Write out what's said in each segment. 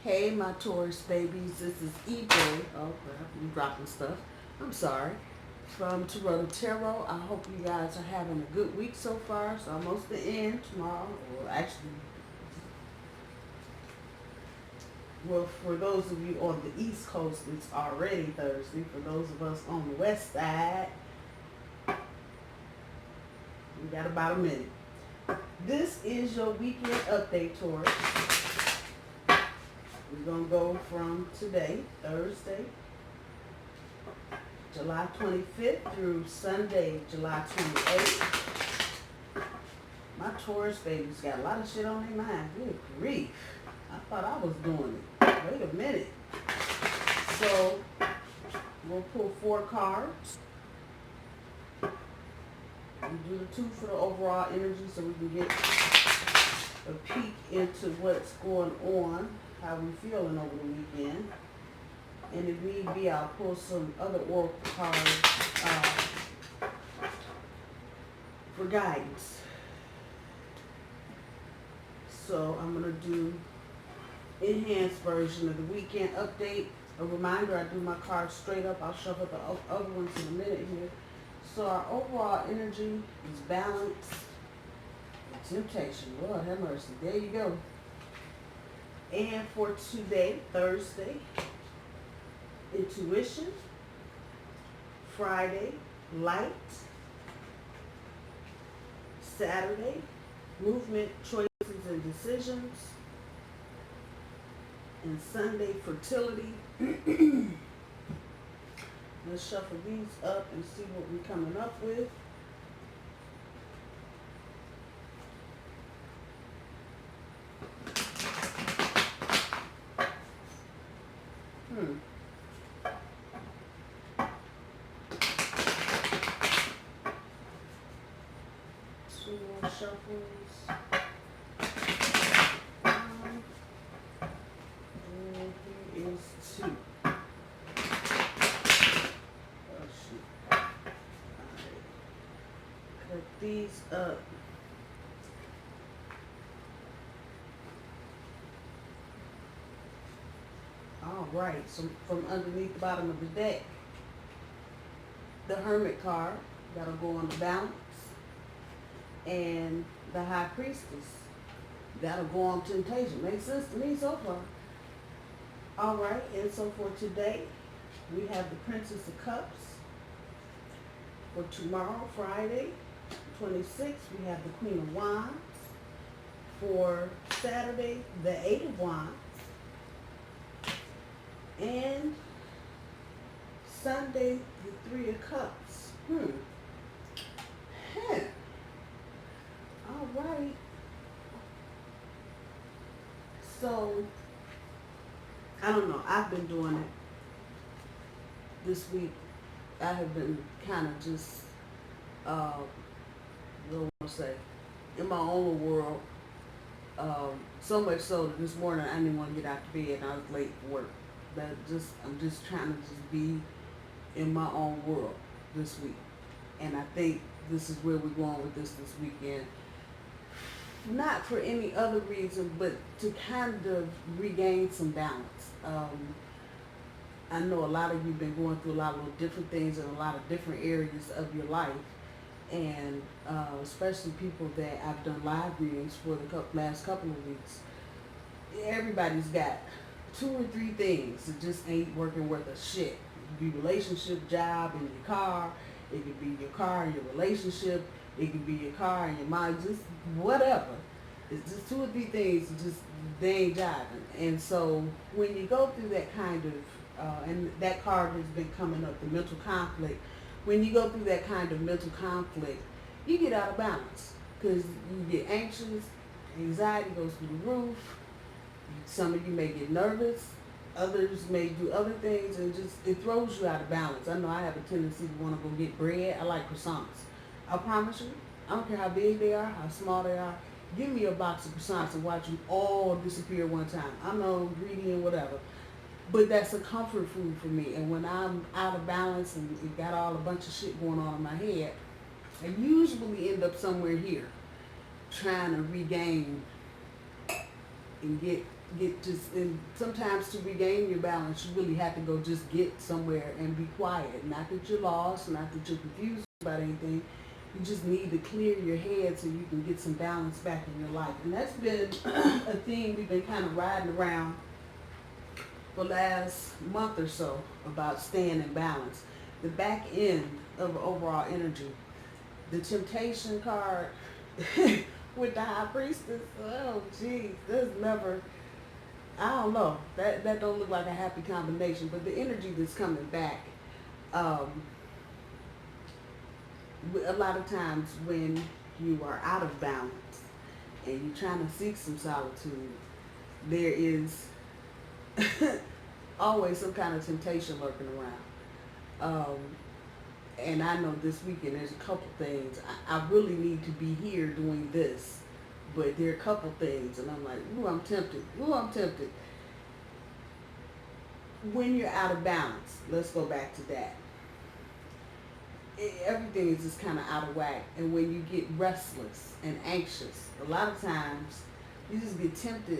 Hey, my Taurus babies, this is EJ. Oh, crap, I'm dropping stuff. I'm sorry. From Taurota Tarot. I hope you guys are having a good week so far. It's almost the end tomorrow. Well, for those of you on the East Coast, it's already Thursday. For those of us on the West Side, we got about a minute. This is your weekend update, Taurus. We're going to go from today, Thursday, July 25th through Sunday, July 28th. My Taurus babies got a lot of shit on their mind. Good grief. I thought I was doing it. Wait a minute. So, we'll pull 4 cards. We do the 2 for the overall energy so we can get a peek into what's going on, how we feeling over the weekend. And if need be, I'll pull some other oracle cards for guidance. So I'm going to do enhanced version of the weekend update. A reminder, I do my cards straight up. I'll shuffle the other ones in a minute here. So our overall energy is balance, temptation. Lord have mercy. There you go. And for today, Thursday, intuition. Friday, light. Saturday, movement, choices, and decisions. And Sunday, fertility. Let's shuffle these up and see what we're coming up with. Two more shuffles. And here is 2. Cut these up. All right, so from underneath the bottom of the deck, the Hermit card, that'll go on the balance, and the High Priestess, that'll go on temptation. Makes sense to me so far. All right, and so for today, we have the Princess of Cups. For tomorrow, Friday, 26th, we have the Queen of Wands. For Saturday, the 8 of Wands. And Sunday, the 3 of Cups. All right. So, I don't know. I've been doing it this week. I have been kind of just, what do I want to say, in my own world. So much so that this morning I didn't want to get out of bed and I was late for work. I'm just trying to just be in my own world this week. And I think this is where we're going with this weekend. Not for any other reason, but to kind of regain some balance. I know a lot of you have been going through a lot of different things in a lot of different areas of your life. And especially people that I've done live readings for the last couple of weeks. Everybody's got 2 or 3 things that just ain't working worth a shit. It could be relationship, job, and your car. It could be your car and your relationship. It could be your car and your mind. Just whatever. It's just 2 or 3 things that just they ain't jiving. And so when you go through that kind of and that card has been coming up, the mental conflict. When you go through that kind of mental conflict, you get out of balance because you get anxious, anxiety goes through the roof. Some of you may get nervous, others may do other things, and it throws you out of balance. I know I have a tendency to want to go get bread. I like croissants. I promise you, I don't care how big they are, how small they are. Give me a box of croissants and watch them all disappear one time. I know, greedy and whatever. But that's a comfort food for me. And when I'm out of balance and it got all a bunch of shit going on in my head, I usually end up somewhere here trying to regain and get and sometimes to regain your balance, you really have to go just get somewhere and be quiet. Not that you're lost, not that you're confused about anything. You just need to clear your head so you can get some balance back in your life. And that's been a theme we've been kind of riding around for the last month or so about staying in balance. The back end of overall energy. The temptation card with the high priestess, oh geez, there's never, I don't know, that don't look like a happy combination, but the energy that's coming back, a lot of times when you are out of balance and you're trying to seek some solitude, there is always some kind of temptation lurking around. And I know this weekend there's a couple things. I really need to be here doing this, but there are a couple things, and I'm like, ooh, I'm tempted. Ooh, I'm tempted. When you're out of balance, let's go back to that. Everything is just kind of out of whack, and when you get restless and anxious, a lot of times you just get tempted.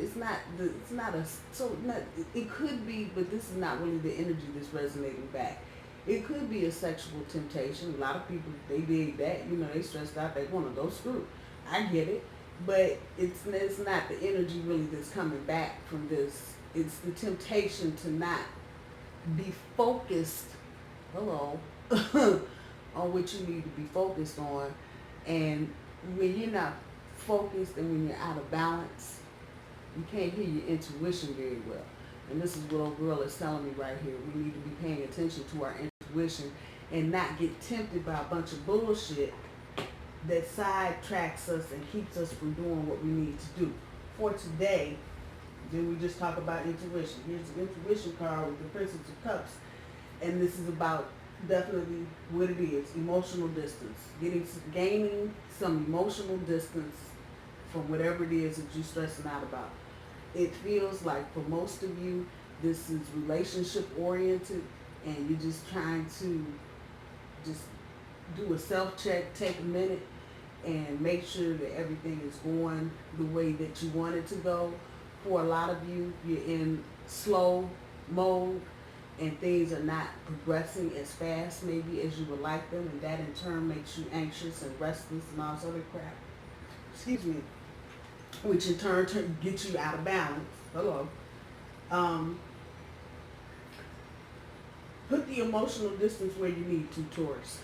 It could be, but this is not really the energy that's resonating back. It could be a sexual temptation. A lot of people, they dig that. They stressed out. They want to go screw. I get it. But it's not the energy really that's coming back from this. It's the temptation to not be focused, on what you need to be focused on. And when you're not focused and when you're out of balance, you can't hear your intuition very well. And this is what old girl is telling me right here. We need to be paying attention to our intuition and not get tempted by a bunch of bullshit that sidetracks us and keeps us from doing what we need to do. For today, then we just talk about intuition. Here's the intuition card with the Princess of Cups. And this is about definitely what it is, emotional distance. Gaining some emotional distance from whatever it is that you're stressing out about. It feels like for most of you, this is relationship oriented and you're just trying to just do a self-check, take a minute and make sure that everything is going the way that you want it to go. For a lot of you, you're in slow mode and things are not progressing as fast maybe as you would like them, and that in turn makes you anxious and restless and all this other crap. Excuse me. Which in turn gets you out of balance. Hello. Put the emotional distance where you need to, Taurus.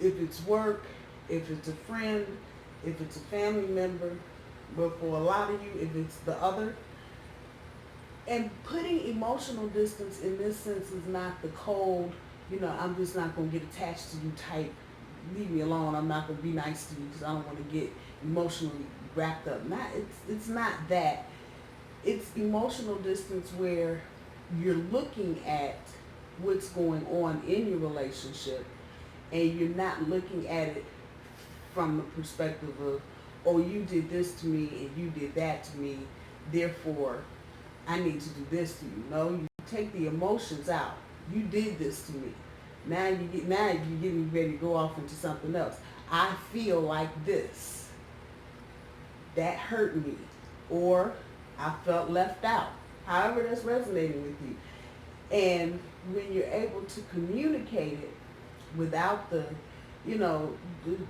If it's work, if it's a friend, if it's a family member, but for a lot of you, if it's the other. And putting emotional distance in this sense is not the cold, I'm just not going to get attached to you type, leave me alone, I'm not going to be nice to you because I don't want to get emotionally wrapped up. It's not that. It's emotional distance where you're looking at what's going on in your relationship and you're not looking at it from the perspective of, oh, you did this to me and you did that to me, therefore I need to do this to you. No, you take the emotions out. You did this to me. Now you're getting ready to go off into something else. I feel like this. That hurt me. Or I felt left out. However that's resonating with you. And when you're able to communicate it without the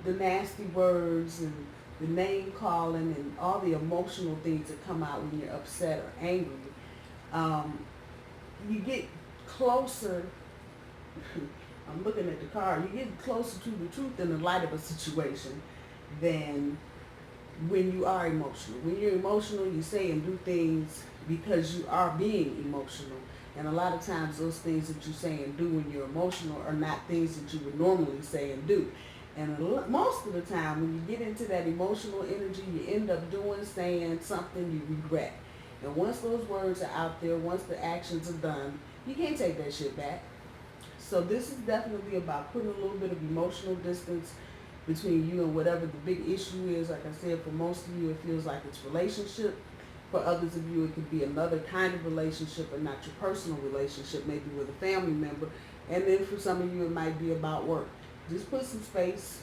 nasty words and the name calling and all the emotional things that come out when you're upset or angry, you get closer. I'm looking at the card. You get closer to the truth in the light of a situation than when you are emotional. When you're emotional, you say and do things because you are being emotional. And a lot of times those things that you say and do when you're emotional are not things that you would normally say and do. And most of the time when you get into that emotional energy, you end up doing, saying something you regret. And once those words are out there, once the actions are done, you can't take that shit back. So this is definitely about putting a little bit of emotional distance between you and whatever the big issue is. Like I said, for most of you, it feels like it's relationship. For others of you, it could be another kind of relationship and not your personal relationship, maybe with a family member. And then for some of you, it might be about work. Just put some space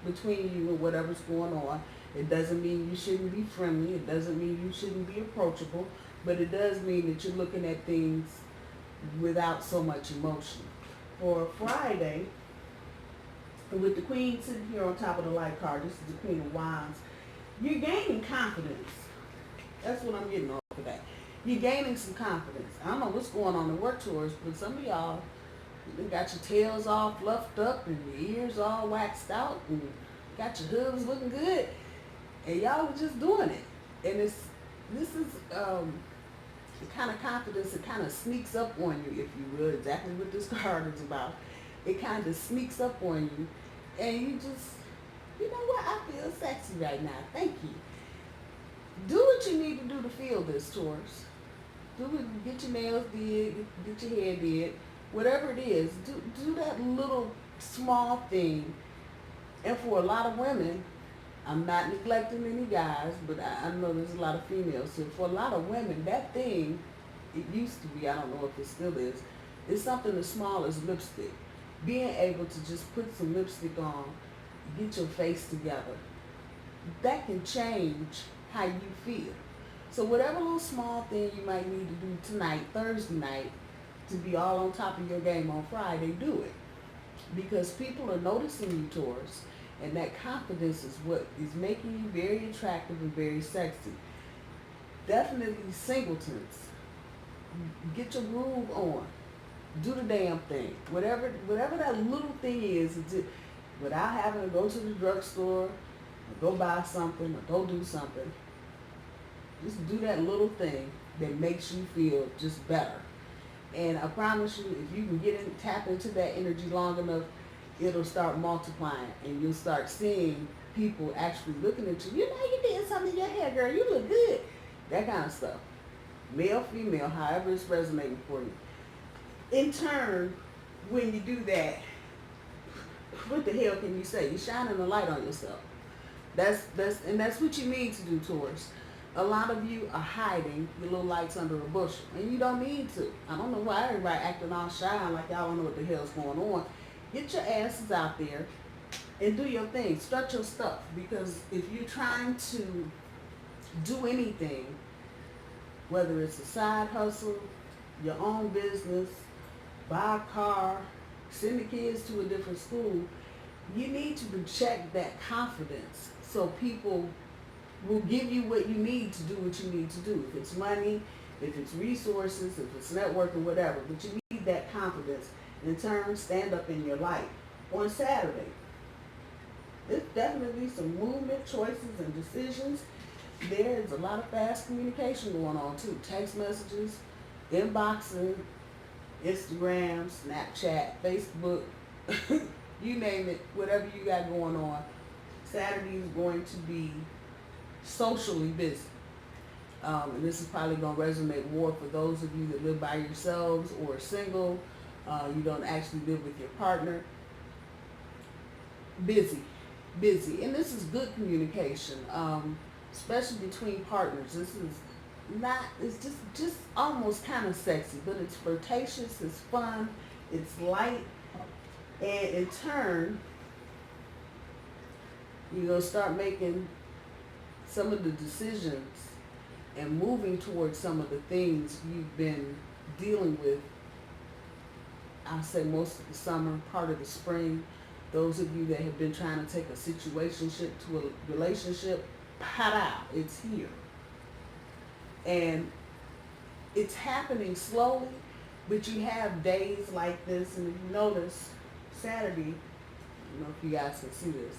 between you and whatever's going on It doesn't mean you shouldn't be friendly. It doesn't mean you shouldn't be approachable. But it does mean that you're looking at things without so much emotion. For Friday, with the Queen sitting here on top of the light card, this is the Queen of Wands, you're gaining confidence. That's what I'm getting off of that. You're gaining some confidence. I don't know what's going on in work tours, but some of y'all, you got your tails all fluffed up and your ears all waxed out and got your hooves looking good, and y'all are just doing it. And this is the kind of confidence that kind of sneaks up on you, if you will. Exactly what this card is about. It kind of sneaks up on you, and you just, you know what? I feel sexy right now. Thank you. Do what you need to do to feel this, Taurus. Do it. Get your nails did. Get your hair did. Whatever it is, do that little small thing. And for a lot of women, I'm not neglecting any guys, but I know there's a lot of females. So for a lot of women, that thing, it used to be, I don't know if it still is something as small as lipstick. Being able to just put some lipstick on, get your face together, that can change how you feel. So whatever little small thing you might need to do tonight, Thursday night, to be all on top of your game on Friday, do it. Because people are noticing you, Taurus, and that confidence is what is making you very attractive and very sexy. Definitely singletons, get your groove on. Do the damn thing. Whatever that little thing is, without having to go to the drugstore, or go buy something, or go do something. Just do that little thing that makes you feel just better. And I promise you, if you can tap into that energy long enough, it'll start multiplying, and you'll start seeing people actually looking at you. You know, you did something in your hair, girl. You look good. That kind of stuff. Male, female, however it's resonating for you. In turn, when you do that, what the hell can you say? You're shining a light on yourself. That's what you need to do, Taurus. A lot of you are hiding your little lights under a bushel, and you don't need to. I don't know why everybody acting all shy like y'all don't know what the hell's going on. Get your asses out there and do your thing. Strut your stuff, because if you're trying to do anything, whether it's a side hustle, your own business, buy a car, send the kids to a different school, you need to project that confidence so people will give you what you need to do what you need to do. If it's money, if it's resources, if it's networking, whatever. But you need that confidence. In turn, stand up in your light. On Saturday, there's definitely some movement, choices, and decisions. There's a lot of fast communication going on too. Text messages, inboxing, Instagram, Snapchat, Facebook, you name it, whatever you got going on. Saturday is going to be socially busy. And this is probably going to resonate more for those of you that live by yourselves or single. You don't actually live with your partner. Busy. And this is good communication, especially between partners. This is not, it's just almost kind of sexy, but it's flirtatious, it's fun, it's light, and in turn, you're going to start making some of the decisions and moving towards some of the things you've been dealing with, I'll say most of the summer, part of the spring. Those of you that have been trying to take a situationship to a relationship, out, it's here. And it's happening slowly, but you have days like this, and if you notice, Saturday, I don't know if you guys can see this,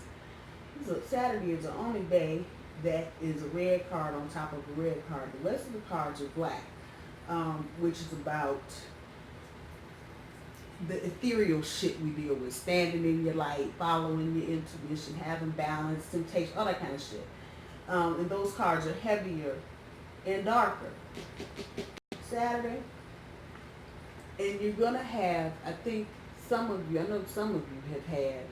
so Saturday is the only day that is a red card on top of a red card. The rest of the cards are black, which is about the ethereal shit we deal with, standing in your light, following your intuition, having balance, temptation, all that kind of shit. And those cards are heavier and darker. Saturday, and you're going to have, I think some of you, I know some of you have had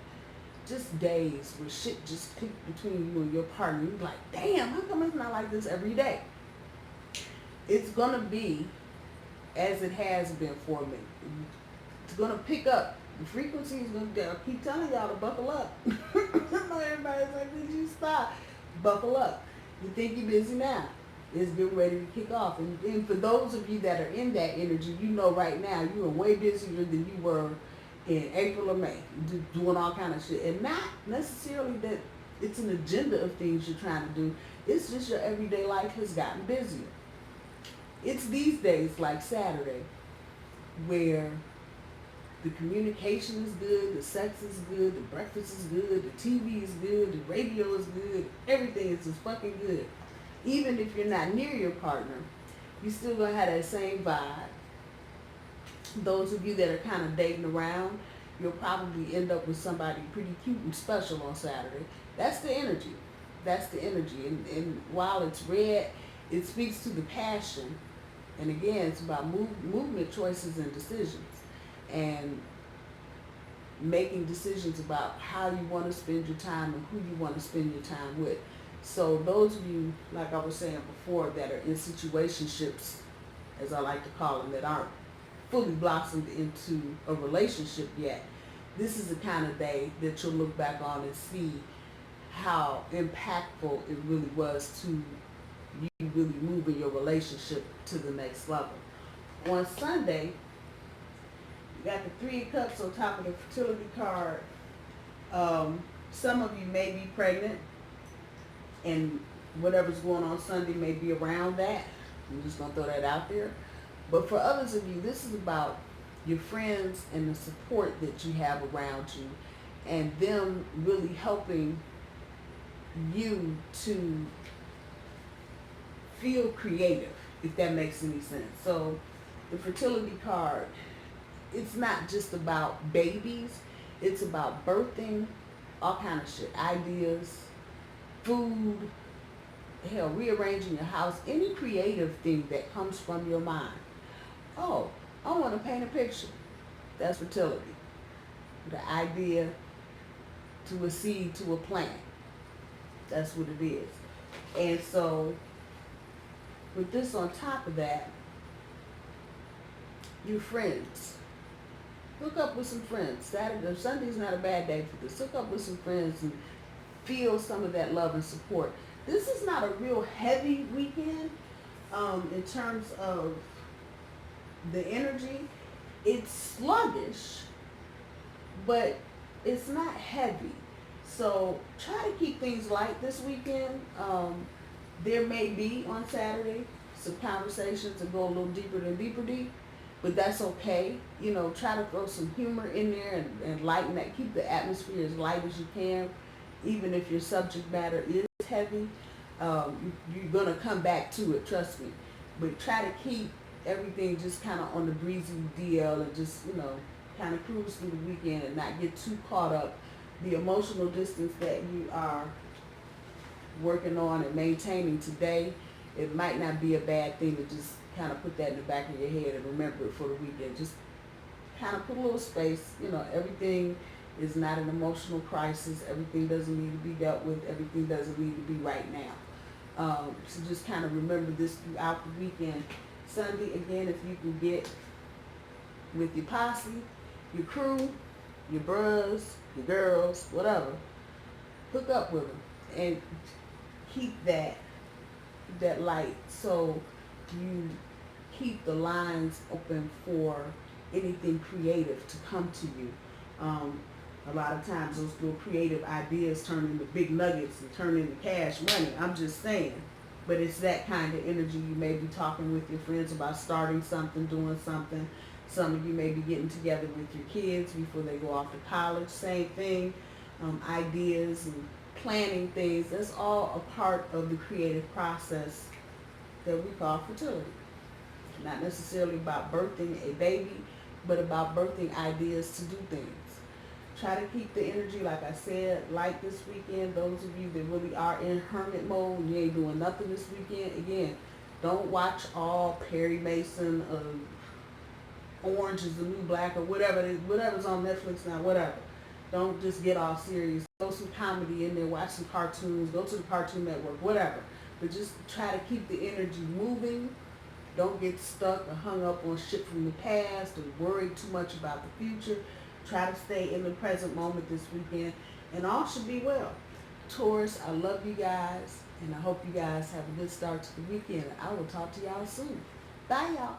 just days where shit just clicked between you and your partner. You're like, damn, how come it's not like this every day? It's going to be as it has been for me. It's going to pick up. The frequency is going to, I keep telling y'all to buckle up. I know everybody's like, did you stop? buckle up. You think you're busy now. It's getting ready to kick off. And for those of you that are in that energy, you know right now you are way busier than you were in April or May, doing all kind of shit. And not necessarily that it's an agenda of things you're trying to do. It's just your everyday life has gotten busier. It's these days like Saturday where the communication is good, the sex is good, the breakfast is good, the TV is good, the radio is good, everything is just fucking good. Even if you're not near your partner, you're still gonna have that same vibe. Those of you that are kind of dating around, you'll probably end up with somebody pretty cute and special on Saturday. That's the energy. That's the energy. And while it's red, it speaks to the passion. And again, it's about movement, choices, and decisions. And making decisions about how you want to spend your time and who you want to spend your time with. So those of you, like I was saying before, that are in situationships, as I like to call them, that aren't fully blossomed into a relationship yet, this is the kind of day that you'll look back on and see how impactful it really was to you really moving your relationship to the next level. On Sunday, you got the Three of Cups on top of the fertility card. Some of you may be pregnant, and whatever's going on Sunday may be around that. I'm just going to throw that out there. But for others of you, this is about your friends and the support that you have around you, and them really helping you to feel creative, if that makes any sense. So the fertility card, it's not just about babies, it's about birthing, all kind of shit, ideas, food, hell, rearranging your house, any creative thing that comes from your mind. Oh, I want to paint a picture. That's fertility. The idea to a seed to a plant. That's what it is. And so with this on top of that, your friends. Hook up with some friends. Saturday, Sunday's not a bad day for this. Hook up with some friends and feel some of that love and support. This is not a real heavy weekend in terms of the energy. It's sluggish, but it's not heavy. So try to keep things light this weekend. There may be on Saturday some conversations that go a little deeper than deep, but that's okay. You know, try to throw some humor in there and lighten that. Keep the atmosphere as light as you can, even if your subject matter is heavy. You're gonna come back to it, trust me. But try to keep everything just kind of on the breezy DL and just, you know, kind of cruise through the weekend and not get too caught up. The emotional distance that you are working on and maintaining today, it might not be a bad thing to just kind of put that in the back of your head and remember it for the weekend. Just kind of put a little space. You know, everything is not an emotional crisis. Everything doesn't need to be dealt with. Everything doesn't need to be right now. So just kind of remember this throughout the weekend. Sunday, again, if you can get with your posse, your crew, your bros, your girls, whatever, hook up with them and keep that light so you keep the lines open for anything creative to come to you. A lot of times those little creative ideas turn into big nuggets and turn into cash money. I'm just saying. But it's that kind of energy. You may be talking with your friends about starting something, doing something. Some of you may be getting together with your kids before they go off to college. Same thing. Ideas and planning things. That's all a part of the creative process that we call fertility. Not necessarily about birthing a baby, but about birthing ideas to do things. Try to keep the energy, like I said, light this weekend. Those of you that really are in hermit mode, you ain't doing nothing this weekend. Again, don't watch all Perry Mason, Orange is the New Black, or whatever's on Netflix now, whatever. Don't just get all serious. Throw some comedy in there, watch some cartoons, go to the Cartoon Network, whatever. But just try to keep the energy moving. Don't get stuck or hung up on shit from the past or worry too much about the future. Try to stay in the present moment this weekend, and all should be well. Taurus, I love you guys, and I hope you guys have a good start to the weekend. I will talk to y'all soon. Bye, y'all.